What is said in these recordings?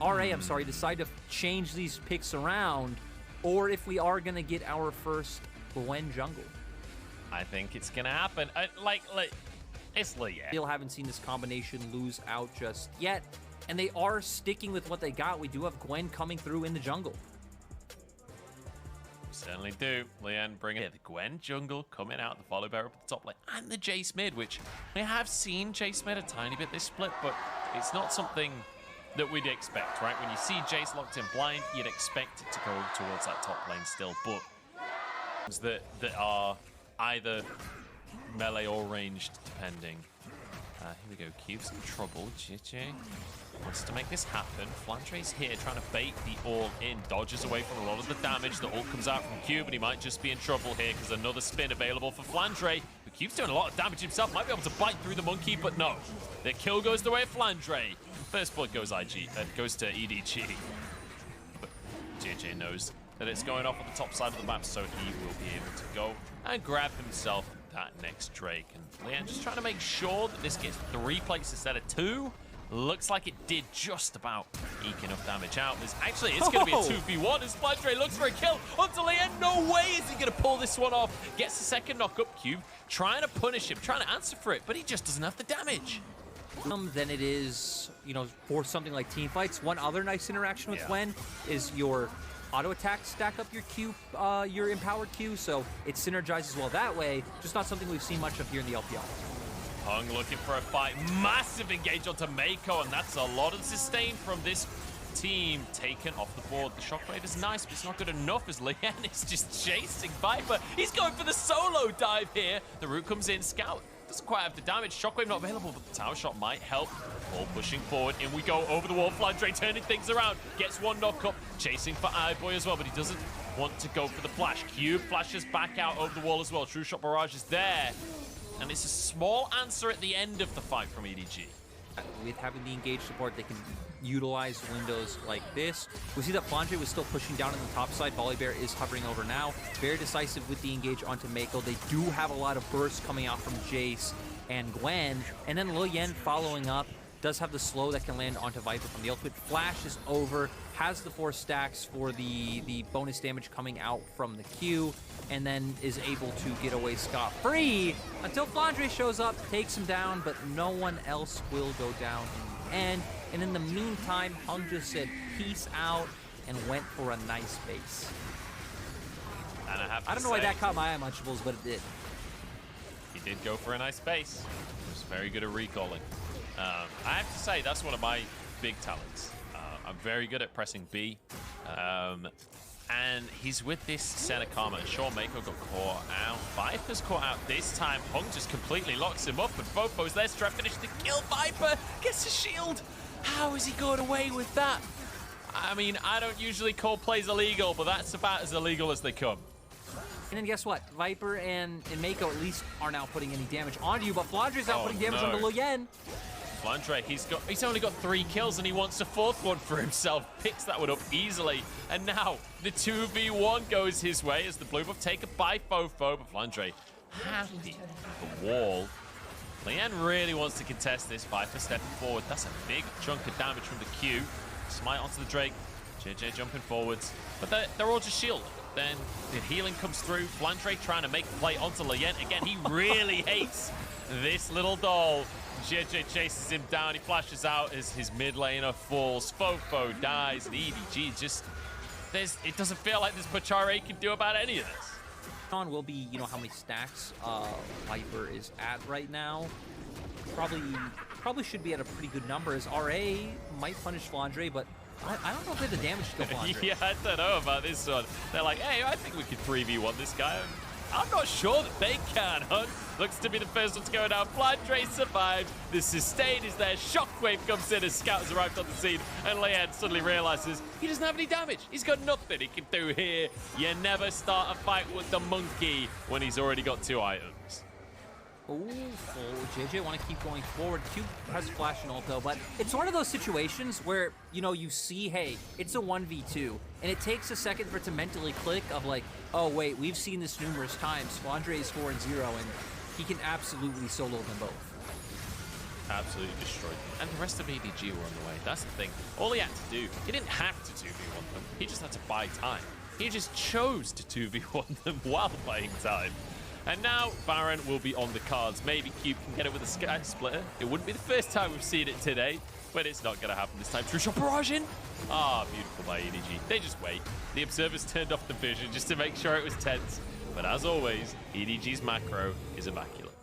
I'm sorry, decide to change these picks around, or if we are going to get our first Gwen jungle. I think it's going to happen. It's Leanne. Still haven't seen this combination lose out just yet, and they are sticking with what they got. We do have Gwen coming through in the jungle. We certainly do. Leanne bringing the Gwen jungle coming out, the follow bearer up at the top lane, and the Jace mid, which we have seen Jace mid a tiny bit this split, but it's not something that we'd expect, right? When you see Jace locked in blind, you'd expect it to go towards that top lane still, but that are either melee or ranged, depending. Here we go. Cube's in trouble. JJ wants to make this happen. Flandre's here trying to bait the all-in. Dodges away from a lot of the damage. The ult comes out from Cube, and he might just be in trouble here because another spin available for Flandre. But Cube's doing a lot of damage himself. Might be able to bite through the monkey, but no. The kill goes the way of Flandre. First blood goes goes to EDG. But JJ knows that it's going off on the top side of the map, so he will be able to go and grab himself that next Drake. And Leanne just trying to make sure that this gets 3 plates instead of 2. Looks like it did just about eke enough damage out. It's going to be a 2v1 as Flandre looks for a kill onto Leanne. No way is he going to pull this one off. Gets the second knock up. Cube trying to punish him, trying to answer for it, but he just doesn't have the damage. Than it is, for something like team fights. One other nice interaction with Gwen is your auto attack stack up your Q, your empowered Q, so it synergizes well that way. Just not something we've seen much of here in the LPL. Hung looking for a fight. Massive engage onto Mako, and that's a lot of sustain from this team taken off the board. The shockwave is nice, but it's not good enough as Leanne is just chasing Viper. He's going for the solo dive here. The root comes in. Scout doesn't quite have the damage. Shockwave not available, but the tower shot might help. All pushing forward. In we go over the wall. Flandre turning things around. Gets one knock up. Chasing for Eyeboy as well, but he doesn't want to go for the flash. Cube flashes back out over the wall as well. True Shot Barrage is there. And it's a small answer at the end of the fight from EDG. With having the engage support, they can utilize windows like this. We see that Flandre was still pushing down on the top side. Volibear is hovering over now. Very decisive with the engage onto Mako. They do have a lot of bursts coming out from Jace and Gwen. And then Leanne following up. Does have the slow that can land onto Viper from the ultimate. Flash is over. Has the 4 stacks for the bonus damage coming out from the Q. And then is able to get away scot-free until Flandre shows up, takes him down, but no one else will go down in the end. And in the meantime, Hung just said peace out and went for a nice base. And I don't know why that caught my eye, Munchables, but it did. He did go for a nice base. He was very good at recalling. I have to say, that's one of my big talents. I'm very good at pressing B. And he's with this Senna Karma. And sure, Mako got caught out. Viper's caught out this time. Hung just completely locks him up. And Fofo's there to try to finish the kill. Viper gets a shield. How has he got away with that? I mean, I don't usually call plays illegal, but that's about as illegal as they come. And then guess what? Viper and Mako at least are now putting any damage onto you, but Flandre's not putting damage onto Leanne. Flandre, he's only got 3 kills and he wants a 4th one for himself. Picks that one up easily. And now the 2v1 goes his way as the blue buff taken by Fofo. But Flandre happy with the wall. Leanne really wants to contest this. Viper stepping forward. That's a big chunk of damage from the Q. Smite onto the Drake. JJ jumping forwards. But they're all just shielding. Then the healing comes through. Flandre trying to make a play onto Leanne. Again, he really hates this little doll. JJ chases him down. He flashes out as his mid laner falls. Fofo dies. And EDG just... it doesn't feel like there's much RA can do about any of this. On will be, how many stacks Viper is at right now. Probably should be at a pretty good number, as RA might punish Flandre, but I don't know if they have the damage to kill Flandre. Yeah, I don't know about this one. They're like, hey, I think we could 3v1 this guy. I'm not sure that they can. Hunt looks to be the first one to go down. Flandre survived. The sustain is there. Shockwave comes in as Scout has arrived on the scene. And Leanne suddenly realizes he doesn't have any damage. He's got nothing he can do here. You never start a fight with the monkey when he's already got 2 items. JJ want to keep going forward. Cube has flash and ulto, but it's one of those situations where, you see, hey, it's a 1v2, and it takes a second for it to mentally click of like, oh, wait, we've seen this numerous times. Flandre is 4-0, and he can absolutely solo them both. absolutely destroyed them. And the rest of EDG were on the way. That's the thing. All he had to do, he didn't have to 2v1 them. He just had to buy time. He just chose to 2v1 them while buying time. And now Baron will be on the cards. Maybe Cube can get it with a Sky Splitter. It wouldn't be the first time we've seen it today, but it's not going to happen this time. True shot barrage in. Ah, beautiful by EDG. They just wait. The observers turned off the vision just to make sure it was tense. But as always, EDG's macro is immaculate.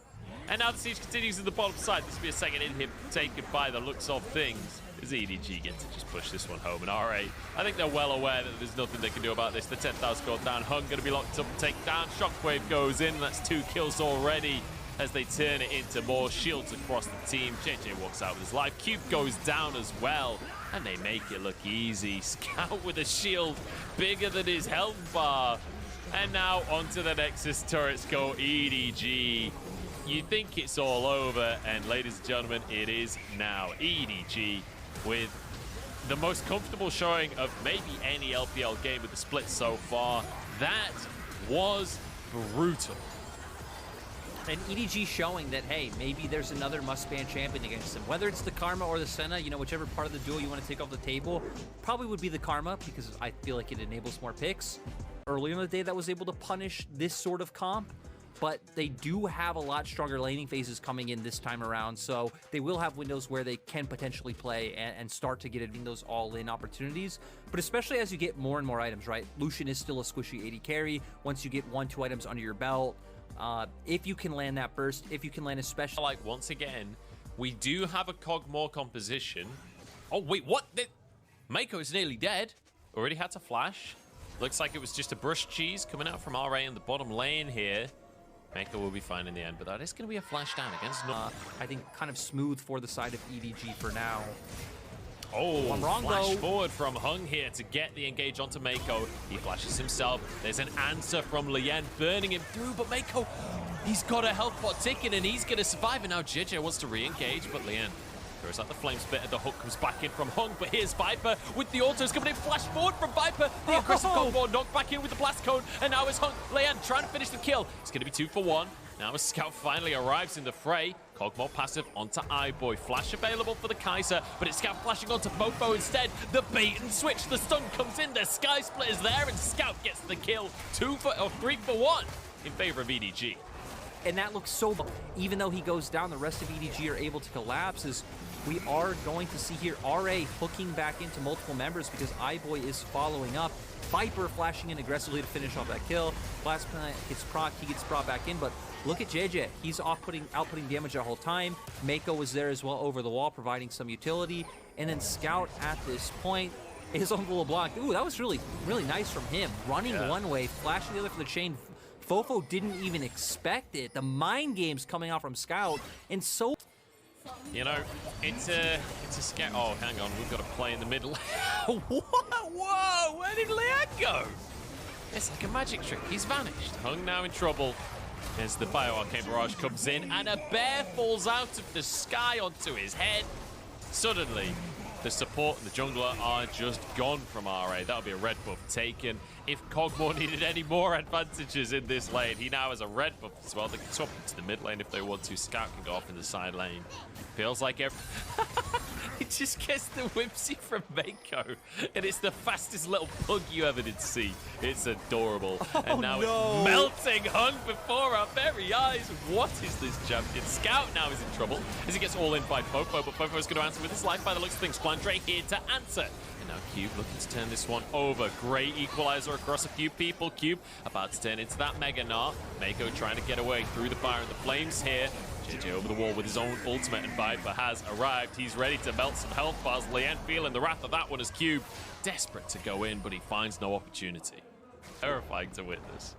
And now the siege continues in the bottom side. This will be a second inhib taken by the looks of things, as EDG gets to just push this one home. And RA, I think they're well aware that there's nothing they can do about this. The 10,000 gold down. Hung going to be locked up, take down. Shockwave goes in. That's 2 kills already as they turn it into more shields across the team. JJ walks out with his life. Cube goes down as well. And they make it look easy. Scout with a shield bigger than his health bar. And now onto the Nexus turrets go EDG. You think it's all over, and ladies and gentlemen, it is now. EDG with the most comfortable showing of maybe any LPL game with the split so far. That was brutal. And EDG showing that, hey, maybe there's another must-ban champion against them. Whether it's the Karma or the Senna, you know, whichever part of the duel you want to take off the table, probably would be the Karma, because I feel like it enables more picks. Earlier in the day, that was able to punish this sort of comp, but they do have a lot stronger laning phases coming in this time around, so they will have windows where they can potentially play and start to get in those all-in opportunities. But especially as you get more and more items, right? Lucian is still a squishy AD carry. Once you get 1-2 items under your belt, if you can land that burst, if you can land a special... Like, once again, we do have a Cogmore composition. Oh, wait, what? Mako is nearly dead. Already had to flash. Looks like it was just a brush cheese coming out from RA in the bottom lane here. Mako will be fine in the end, but that is going to be a flash down against... I think kind of smooth for the side of EDG for now. Oh, I'm wrong, flash though. forward from Hung here to get the engage onto Mako. He flashes himself. There's an answer from Lien burning him through, but Mako, he's got a health pot ticking and he's going to survive. And now JJ wants to re-engage, but Lien throws out the flame spitter. The hook comes back in from Hung, but here's Viper with the autos coming in. Flash forward from Viper. The aggressive combo knocked back in with the blast cone, and now it's Hung. Lien trying to finish the kill. It's going to be 2 for 1. Now a scout finally arrives in the fray. Cogmore passive onto iBoy. Flash available for the Kaiser, but it's Scout flashing onto Fofo instead. The bait and switch. The stun comes in. The Sky Split is there, and Scout gets the kill. 3 for 1 in favor of EDG. And that looks so... Even though he goes down, the rest of EDG are able to collapse, as we are going to see here RA hooking back into multiple members because iBoy is following up. Viper flashing in aggressively to finish off that kill. Blast Plant gets proc, he gets brought back in, but look at JJ. He's outputting damage the whole time. Mako was there as well over the wall, providing some utility. And then Scout at this point is on the LeBlanc. Ooh, that was really, really nice from him. Running one way, flashing the other for the chain. Fofo didn't even expect it. The mind games coming out from Scout, and so... You know, it's a scout. Oh, hang on, we've got a play in the middle. What? Whoa, where did Leon go? It's like a magic trick. He's vanished. Hung now in trouble as the Bio-Arcane Barrage comes in, and a bear falls out of the sky onto his head. Suddenly, the support and the jungler are just gone from RA. That'll be a red buff taken. If Cogmore needed any more advantages in this lane, he now has a red buff as well. They can swap into the mid lane if they want to. Scout can go off in the side lane. Feels like it just gets the whimsy from Mako, and it's the fastest little pug you ever did see. It's adorable. And now it's melting Hung before our very eyes. What is this champion? Scout now is in trouble as he gets all in by Fofo, but Fofo is going to answer with his life by the looks of things. Flandre here to answer. And now Cube looking to turn this one over. Great equalizer across a few people. Cube about to turn into that Mega Gnar. Mako trying to get away through the fire and the flames here. JJ over the wall with his own ultimate, and Viper has arrived. He's ready to melt some health bars. Lien feeling the wrath of that one as Cube desperate to go in, but he finds no opportunity. Terrifying to witness.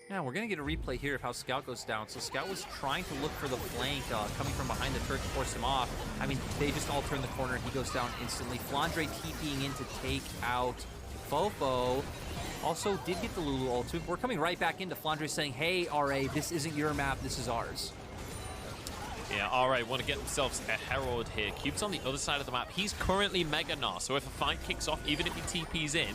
Yeah, we're going to get a replay here of how Scout goes down. So Scout was trying to look for the flank coming from behind the turret to force him off. I mean, they just all turn the corner and he goes down instantly. Flandre TPing in to take out Fofo. Also did get the Lulu ultimate. We're coming right back into Flandre saying, hey, RA, this isn't your map, this is ours. Yeah, RA want to get themselves a Herald here. Cube's on the other side of the map. He's currently Mega Gnar, so if a fight kicks off, even if he TP's in,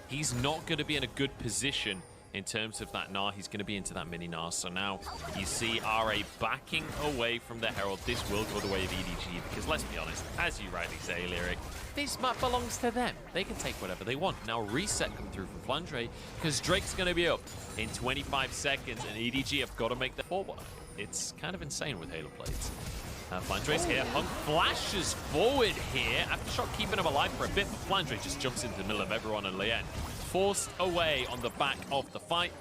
he's not going to be in a good position in terms of that Gnar. He's going to be into that mini Gnar. So now you see RA backing away from the Herald. This will go the way of EDG because let's be honest, as you rightly say, Lyric, this map belongs to them. They can take whatever they want. Now reset come through from Flandre because Drake's going to be up in 25 seconds and EDG have got to make the forward. It's kind of insane with Halo plates. Flandre's here. Hunk flashes forward here after shot keeping him alive for a bit, but Flandre just jumps into the middle of everyone and Lien forced away on the back of the fight.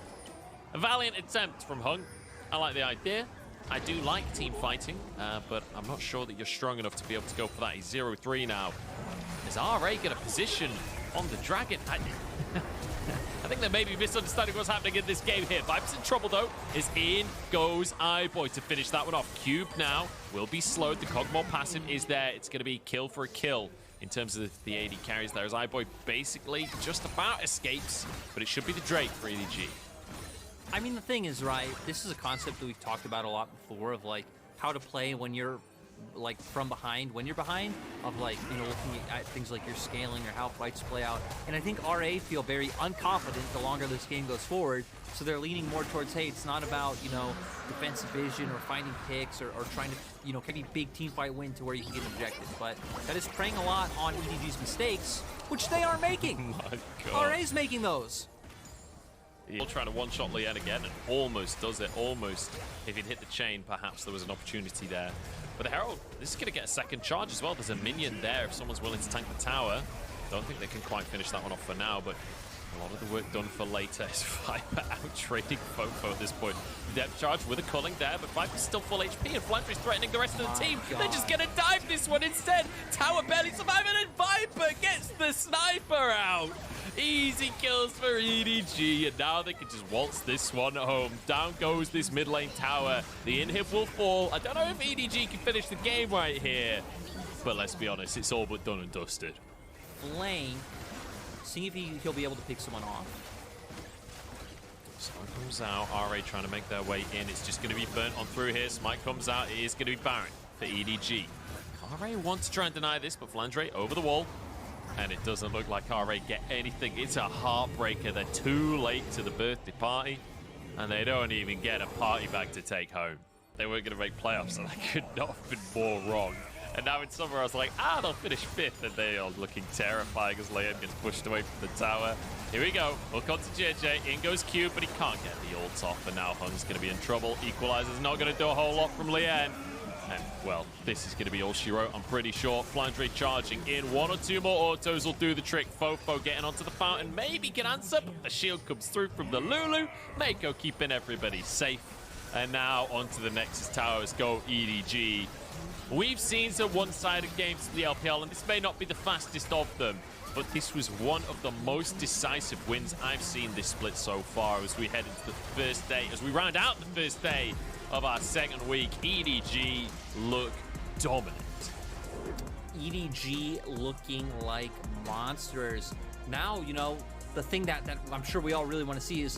A valiant attempt from Hunk. I like the idea. I do like team fighting, but I'm not sure that you're strong enough to be able to go for that. He's 0-3 now. Is RA get a position on the Dragon? I think they may be misunderstanding what's happening in this game here. Vibes in trouble, though, as in goes iBoy to finish that one off. Cube now will be slowed. The Cogmore passive is there. It's going to be kill for a kill in terms of the AD carries there, as iBoy basically just about escapes, but it should be the Drake for EDG. I mean, the thing is, right, this is a concept that we've talked about a lot before of, like, how to play when you're, like, from behind, when you're behind, of, like, you know, looking at things like your scaling or how fights play out. And I think RA feel very unconfident the longer this game goes forward, so they're leaning more towards, hey, it's not about, you know, defensive vision or finding picks or trying to, you know, get a big team fight win to where you can get an objective. But that is preying a lot on EDG's mistakes, which they are making. Oh my God. RA's making those. He'll try to one-shot Lien again and almost does it, almost. If he'd hit the chain, perhaps there was an opportunity there. But the Herald, this is going to get a second charge as well. There's a minion there if someone's willing to tank the tower. Don't think they can quite finish that one off for now, but a lot of the work done for later is Viper out-trading Fofo at this point. Depth charge with a culling there, but Viper's still full HP and Flandre's threatening the rest of the team. They're just going to dive this one instead. Tower barely surviving and Viper gets the sniper out. Easy kills for EDG, and now they can just waltz this one home. Down goes this mid lane tower. The inhib will fall. I don't know if EDG can finish the game right here, but let's be honest, it's all but done and dusted. Flame, seeing if he'll be able to pick someone off. Someone comes out, RA trying to make their way in. It's just going to be burnt on through here. Smite comes out, it is going to be Baron for EDG. RA wants to try and deny this, but Flandre over the wall. And it doesn't look like RA get anything. It's a heartbreaker. They're too late to the birthday party, and they don't even get a party bag to take home. They weren't going to make playoffs, and that could not have been more wrong. And now in summer, I was like, they'll finish 5th, and they are looking terrifying as Liam gets pushed away from the tower. Here we go. We'll come to JJ. In goes Cube, but he can't get the ult off, and now Hung's going to be in trouble. Equalizer's not going to do a whole lot from Lien. And, well, this is going to be all she wrote, I'm pretty sure. Flandre charging in. 1 or 2 more autos will do the trick. Fofo getting onto the fountain. Maybe can answer, but the shield comes through from the Lulu. Mako keeping everybody safe. And now onto the Nexus Towers. Go EDG. We've seen some one-sided games in the LPL, and this may not be the fastest of them, but this was one of the most decisive wins I've seen this split so far as we head into the first day, as we round out the first day of our second week. EDG look dominant. EDG looking like monsters. Now, you know, the thing that I'm sure we all really want to see is